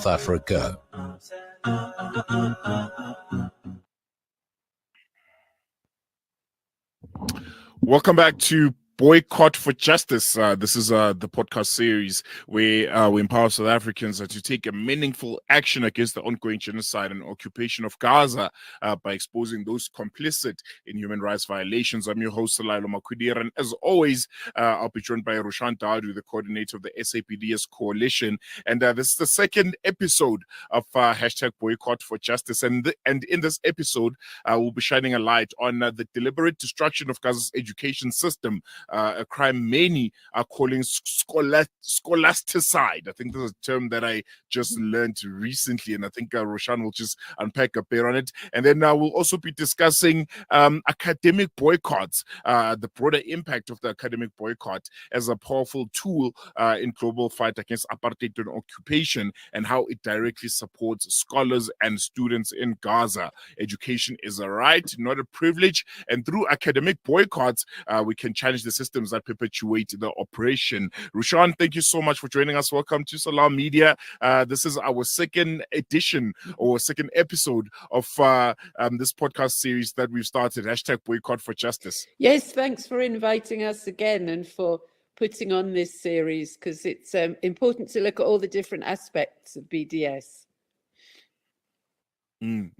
South Africa. Welcome back to Boycott for Justice. This is the podcast series where we empower South Africans to take a meaningful action against the ongoing genocide and occupation of Gaza by exposing those complicit in human rights violations. I'm your host, Salailo Makudir, and as always, I'll be joined by Roshan, the coordinator of the SAPDS Coalition. And this is the second episode of hashtag Boycott for Justice. And in this episode, we'll be shining a light on the deliberate destruction of Gaza's education system, a crime many are calling scholasticide. I think this is a term that I just learned recently, and I think Roshan will just unpack a bit on it. And then we'll also be discussing academic boycotts, the broader impact of the academic boycott as a powerful tool in global fight against apartheid and occupation, and how it directly supports scholars and students in Gaza. Education is a right, not a privilege, and through academic boycotts, we can challenge the systems that perpetuate the oppression. Roshan, thank you so much for joining us. Welcome to Salam Media. This is our second edition or second episode of this podcast series that we've started, hashtag Boycott for Justice. Yes, thanks for inviting us again and for putting on this series, because it's important to look at all the different aspects of BDS. And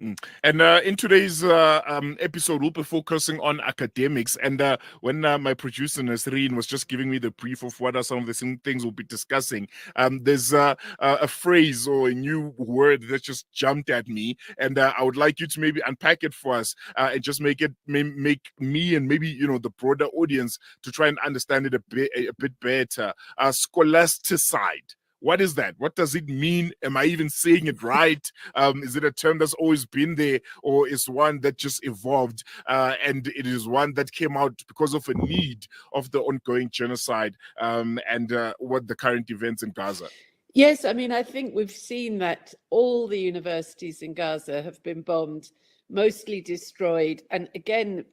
in today's episode, we'll be focusing on academics. And when my producer Nasreen was just giving me the brief of what are some of the things we'll be discussing, there's a phrase or a new word that just jumped at me, and I would like you to maybe unpack it for us and just make me and maybe the broader audience to try and understand it a bit better. Scholasticide. What is that? What does it mean? Am I even saying it right? Is it a term that's always been there, or is one that just evolved and it is one that came out because of a need of the ongoing genocide and what the current events in Gaza? Yes, I mean, I think we've seen that all the universities in Gaza have been bombed, mostly destroyed. And again,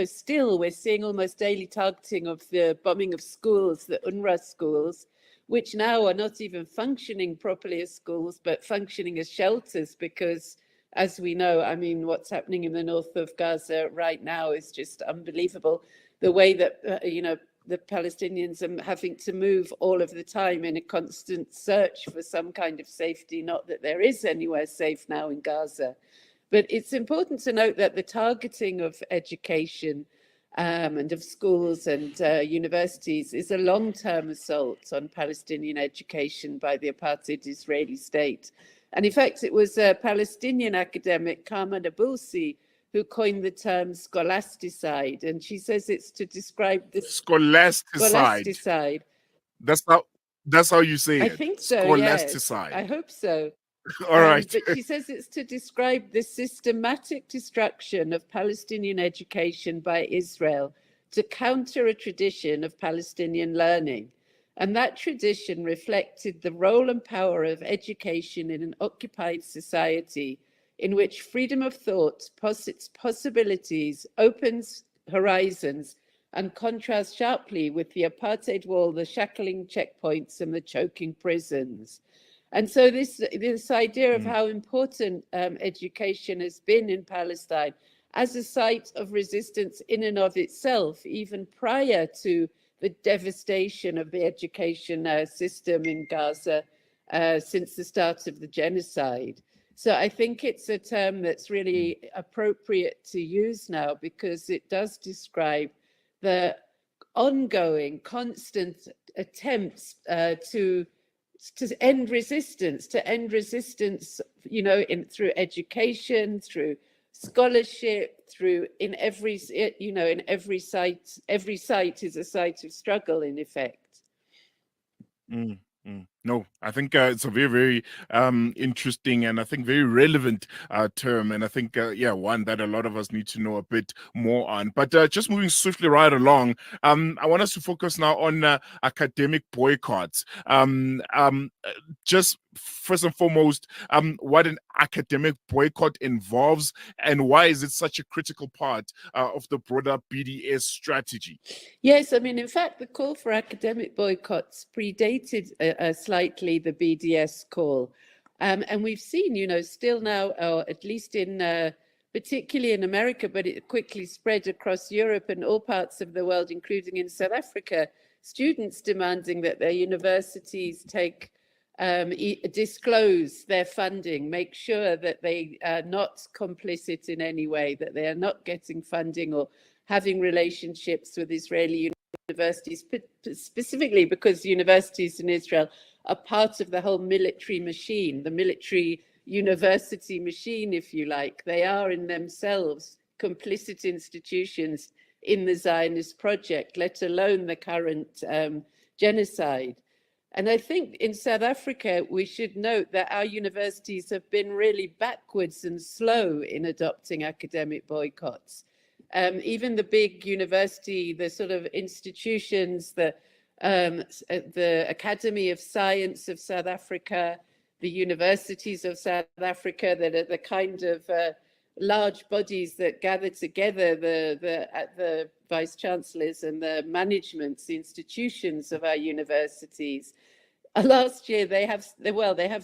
still we're seeing almost daily targeting of the bombing of schools, the UNRWA schools, which now are not even functioning properly as schools, but functioning as shelters, because as we know, I mean, what's happening in the north of Gaza right now is just unbelievable. The way that, the Palestinians are having to move all of the time in a constant search for some kind of safety, not that there is anywhere safe now in Gaza. But it's important to note that the targeting of education and of schools and universities is a long-term assault on Palestinian education by the apartheid Israeli state. And in fact, it was a Palestinian academic, Karma Nabulsi, who coined the term scholasticide. And she says it's to describe the scholasticide. That's how you say it. I think so, scholasticide. Yes. I hope so. All right. But she says it's to describe the systematic destruction of Palestinian education by Israel to counter a tradition of Palestinian learning. And that tradition reflected the role and power of education in an occupied society in which freedom of thought posits possibilities, opens horizons, and contrasts sharply with the apartheid wall, the shackling checkpoints, and the choking prisons. And so this idea of how important education has been in Palestine as a site of resistance in and of itself, even prior to the devastation of the education system in Gaza since the start of the genocide. So I think it's a term that's really appropriate to use now, because it does describe the ongoing, constant attempts to end resistance, through education, through scholarship, through in every site. Every site is a site of struggle, in effect. No, I think it's a very, very interesting and I think very relevant term. And I think, one that a lot of us need to know a bit more on. But just moving swiftly right along, I want us to focus now on academic boycotts. Just first and foremost, what an academic boycott involves and why is it such a critical part of the broader BDS strategy? Yes, I mean, in fact, the call for academic boycotts predated slightly the BDS call. And we've seen, still now, or at least in particularly in America, but it quickly spread across Europe and all parts of the world, including in South Africa, students demanding that their universities disclose their funding, make sure that they are not complicit in any way, that they are not getting funding or having relationships with Israeli universities, specifically because universities in Israel are part of the whole military machine, the military university machine, if you like. They are in themselves complicit institutions in the Zionist project, let alone the current genocide. And I think in South Africa, we should note that our universities have been really backwards and slow in adopting academic boycotts. Even the big university, the sort of institutions, the Academy of Science of South Africa, the universities of South Africa, that are the kind of large bodies that gather together the vice chancellors and the managements, the institutions of our universities. Last year, they have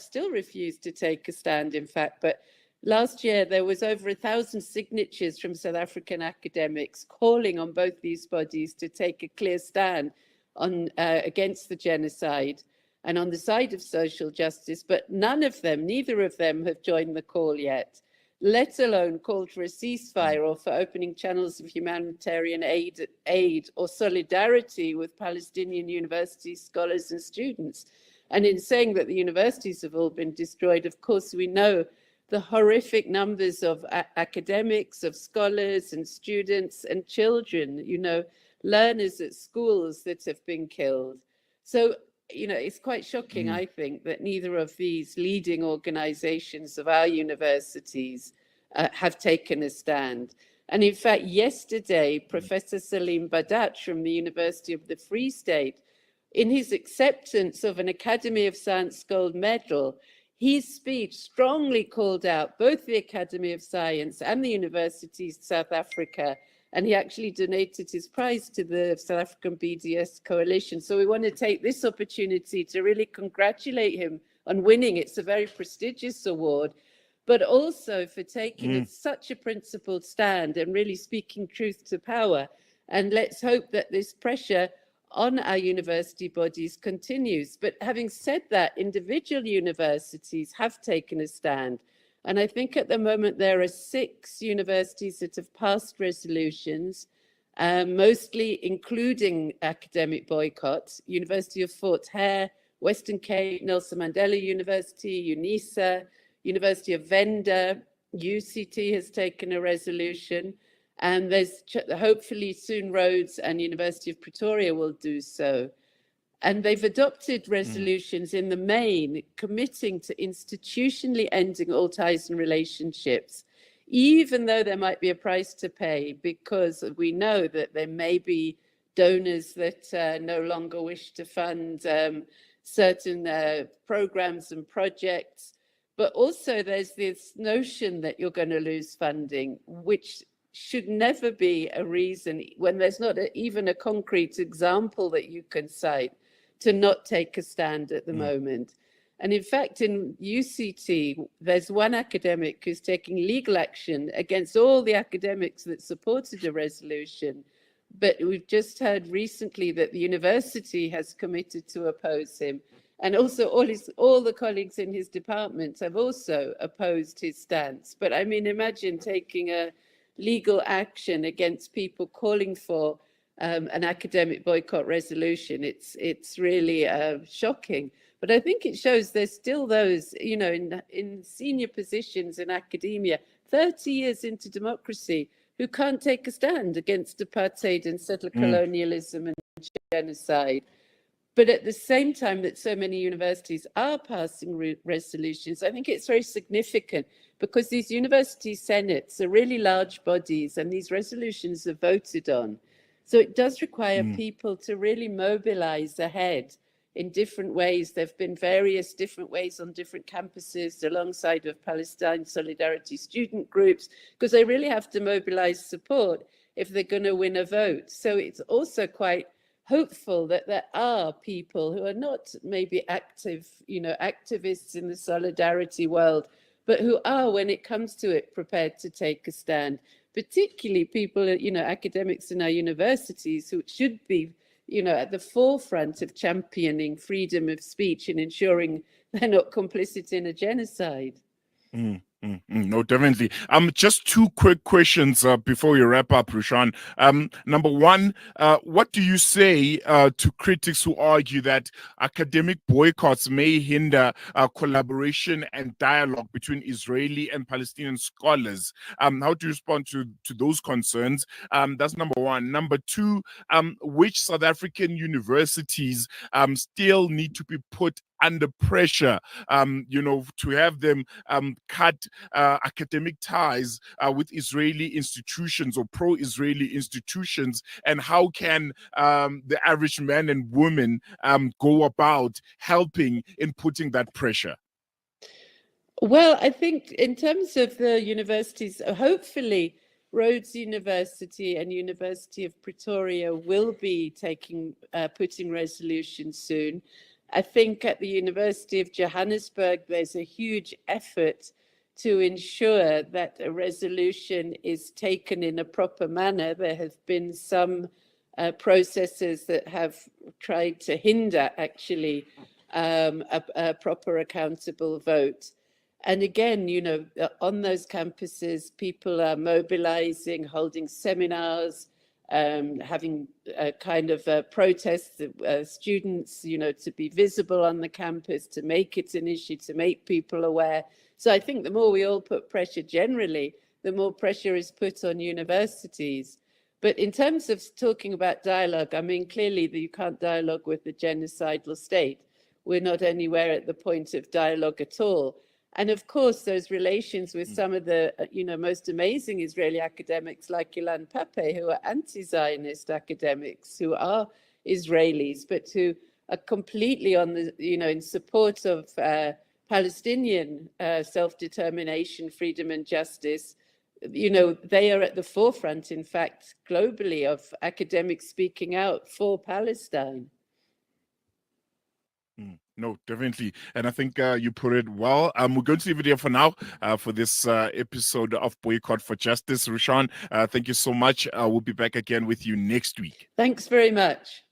still refused to take a stand, in fact, but last year there was over 1,000 signatures from South African academics calling on both these bodies to take a clear stand on against the genocide and on the side of social justice, but neither of them have joined the call yet, let alone called for a ceasefire or for opening channels of humanitarian aid or solidarity with Palestinian university scholars and students. And in saying that the universities have all been destroyed, of course, we know the horrific numbers of academics, of scholars and students and children, learners at schools that have been killed. So, it's quite shocking, I think, that neither of these leading organizations of our universities have taken a stand. And in fact, yesterday, Professor Salim Badat from the University of the Free State, in his acceptance of an Academy of Science Gold Medal, his speech strongly called out both the Academy of Science and the universities of South Africa, and he actually donated his prize to the South African BDS Coalition. So we want to take this opportunity to really congratulate him on winning. It's a very prestigious award, but also for taking such a principled stand and really speaking truth to power. And let's hope that this pressure on our university bodies continues. But having said that, individual universities have taken a stand. And I think at the moment there are 6 universities that have passed resolutions, mostly including academic boycotts: University of Fort Hare, Western Cape, Nelson Mandela University, UNISA, University of Venda, UCT has taken a resolution, and there's hopefully soon Rhodes and University of Pretoria will do so. And they've adopted resolutions in the main committing to institutionally ending all ties and relationships, even though there might be a price to pay, because we know that there may be donors that no longer wish to fund certain programs and projects. But also there's this notion that you're going to lose funding, which should never be a reason, when there's not even a concrete example that you can cite, to not take a stand at the moment. And in fact, in UCT, there's one academic who's taking legal action against all the academics that supported a resolution. But we've just heard recently that the university has committed to oppose him. And also all the colleagues in his department have also opposed his stance. But I mean, imagine taking a legal action against people calling for an academic boycott resolution. It's really shocking. But I think it shows there's still those, in senior positions in academia, 30 years into democracy, who can't take a stand against apartheid and settler colonialism and genocide. But at the same time that so many universities are passing resolutions, I think it's very significant, because these university senates are really large bodies and these resolutions are voted on. So it does require people to really mobilize ahead in different ways. There have been various different ways on different campuses alongside of Palestine Solidarity student groups, because they really have to mobilize support if they're going to win a vote. So it's also quite hopeful that there are people who are not maybe activists in the solidarity world, but who are, when it comes to it, prepared to take a stand. Particularly people, academics in our universities who should be, at the forefront of championing freedom of speech and ensuring they're not complicit in a genocide. No, definitely. Just two quick questions before we wrap up, Roshan. Number one, what do you say to critics who argue that academic boycotts may hinder collaboration and dialogue between Israeli and Palestinian scholars? How do you respond to those concerns? That's number one. Number two, which South African universities still need to be put under pressure, to have them cut academic ties with Israeli institutions or pro-Israeli institutions, and how can the average man and woman go about helping in putting that pressure? Well, I think in terms of the universities, hopefully Rhodes University and University of Pretoria will be putting resolutions soon. I think at the University of Johannesburg, there's a huge effort to ensure that a resolution is taken in a proper manner. There have been some processes that have tried to hinder actually a proper accountable vote. And again, on those campuses, people are mobilizing, holding seminars, having a kind of protests, students, to be visible on the campus, to make it an issue, to make people aware. So I think the more we all put pressure generally, the more pressure is put on universities. But in terms of talking about dialogue, I mean, clearly you can't dialogue with a genocidal state. We're not anywhere at the point of dialogue at all. And of course, those relations with some of the, most amazing Israeli academics like Ilan Pappé, who are anti-Zionist academics, who are Israelis, but who are completely on the, in support of Palestinian self-determination, freedom and justice. They are at the forefront, in fact, globally, of academics speaking out for Palestine. No, definitely. And I think you put it well. We're going to leave it here for now for this episode of Boycott for Justice. Roshan, thank you so much. We'll be back again with you next week. Thanks very much.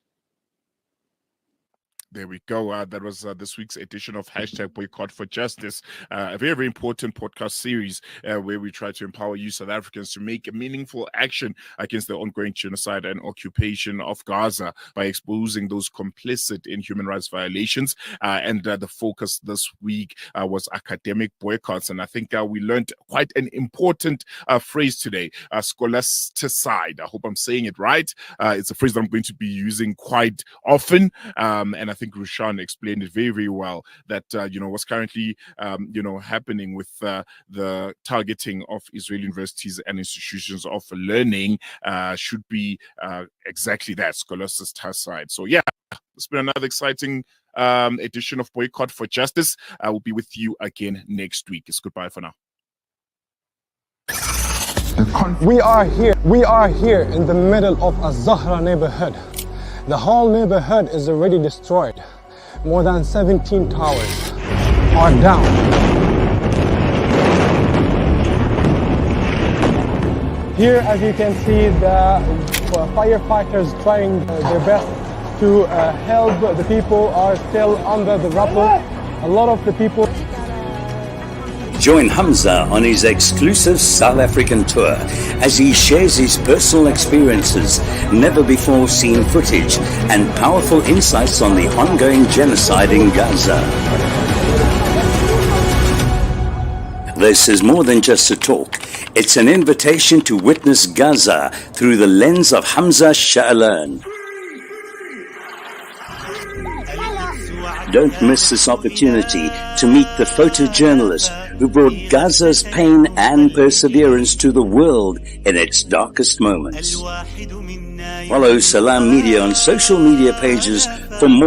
There we go. That was this week's edition of #Boycott for Justice, a very, very important podcast series where we try to empower you South Africans to make a meaningful action against the ongoing genocide and occupation of Gaza by exposing those complicit in human rights violations. And the focus this week was academic boycotts. And I think we learned quite an important phrase today, scholasticide. I hope I'm saying it right. It's a phrase that I'm going to be using quite often. And I think Roshan explained it very, very well, that what's currently happening with the targeting of Israeli universities and institutions of learning should be exactly that, scholasticide. So yeah, it's been another exciting edition of Boycott for Justice. I will be with you again next week. It's goodbye for now. We are here in the middle of a Zahra neighborhood. The whole neighborhood is already destroyed. More than 17 towers are down. Here, as you can see, the firefighters trying their best to help. The people are still under the rubble. A lot of the people. Join Hamza on his exclusive South African tour as he shares his personal experiences, never before seen footage, and powerful insights on the ongoing genocide in Gaza. This is more than just a talk. It's an invitation to witness Gaza through the lens of Hamza Sha'alan. Don't miss this opportunity to meet the photojournalist who brought Gaza's pain and perseverance to the world in its darkest moments. Follow Salam Media on social media pages for more.